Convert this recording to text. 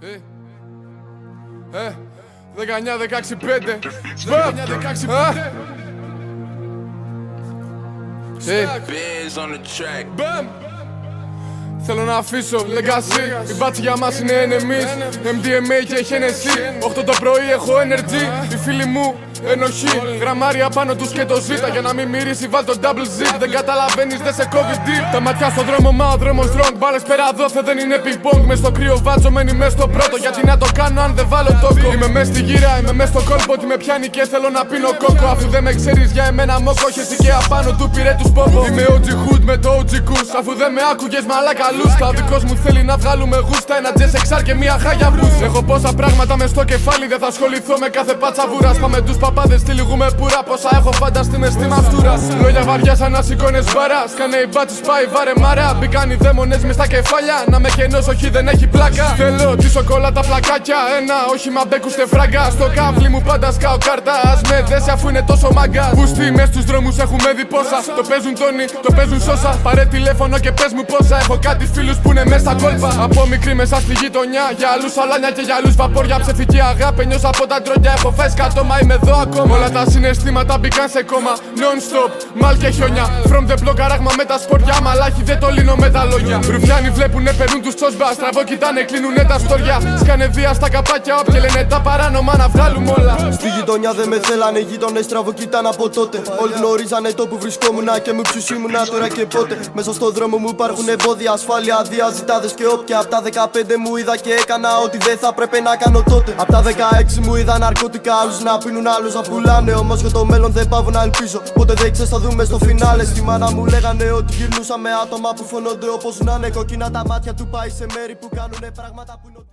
19-16-5 Biz on the track. Μπαμ! Θέλω να αφήσω legacy. Οι μπάτσοι για μας είναι enemies. MDMA και Hennessy. 8 το πρωί έχω energy. Οι φίλοι μου ενοχή. Γραμμάρια πάνω τους και το ζήτα. Για να μην μυρίσει βάλ το double zip. Δεν καταλαβαίνεις, δεν σε κόβει deep. Τα ματιά στο δρόμο, μα ο δρόμος wrong. Μπάλες πέρα δόθε, δεν είναι ping pong. Μες στο κρύο βάτσο, μένει μες στο πρώτο. Γιατί να το κάνω αν δεν βάλω τόκο. Είμαι μες στη γύρα, είμαι μες στο κόλπο. Ότι με πιάνει και θέλω να πίνω κόκο. Αφού δεν με ξέρεις για εμένα μόκο. Έχεις και απάνω του πήρε τους πόμπο. Είμαι OG Hood με το OG Kush. Αφού δεν με άκουγες μαλάκα λούστα. Ο δικός μου θέλει να βγάλουμε γούστα. Ένα JSXR και μια χάγια μπούς. Έχω πόσα πράγματα μες στο κεφάλι. Δεν θα ασχοληθώ με κάθε πάτσα βούρας. Πάμε τους παπάδες στη λιγούμε πουρα. Πόσα έχω φανταστεί μες στη μαστούρα. Λόγια βαριά σαν να σηκώνες βαρά. Σκάνε οι μπάτσες πάει βάρε μαρά. Μπήκαν οι δαίμονες μες στα κεφάλια. Να με κενός όχι δεν έχει πλάκα. Θέλω τη σοκολάτα πλακάκια. Ένα όχι μα μπέκουστε φράγκα. Στο κάβλι μου πάντα σκάω κάρτα. Ας με δέσει αφού είναι τόσο μάγκα. Πούστη μες στους δρόμους έχουμε δει πόσα. Το παίζουν τόνι, το παίζουν σώσα. Πάρε τηλέφωνο και πες μου πόσα. Έχω κάτι φίλους που είναι μέσα στα κόλπα. Από μικρή μέσα στη γειτονιά. Για άλλους αλάνια και για άλλους βαπόρια. Ψευτική αγάπη νιώσα από τα τρόγια. Έχω φάει σκατόμα είμαι εδώ ακόμα. Όλα τα συναισθήματα μπήκαν σε κόμμα. Non-stop, μάλ και χιόνια. From the block αράγμα με τα σποριά. Μαλάκι δεν το λύνω με τα λόγια. Ρουφιάνοι βλέπουνε, περνούν τους τσόσμπα. Στραβό κοιτάνε, κλείνουνε τα στόρια. Σκάνε βία στα καπάκια. Όποιοι λένε τα παράνομα να βγάλουμε όλα. Στη γειτονιά δεν με θέλανε, γείτονες στραβό κοιτάνε από τότε. Όλοι γνωρίζανε το που βρισκόμουνα και με ποιους ήμουνα τώρα και πότε. Μέσα στο δρόμο μου υπάρχουν εμπόδια, ασφάλεια, διαζητάδες και όποια. Απ' τα 15 μου είδα και έκανα ό,τι δεν θα πρέπει να κάνω τότε. Απ' τα 16 μου είδα ναρκωτικά, άλλους να πίνουν, άλλους να πουλάνε. Όμως για το μέλλον δεν πάω να ελπίζω. Ποτέ δεν ξέρεις, θα δούμε στο φινάλε. Στη μάνα μου λέγανε ότι γυρνούσα με άτομα που φωνώνται όπως να είναι. Κοκκίνα τα μάτια του πάει σε μέρη που κάνουνε πράγματα που είναι.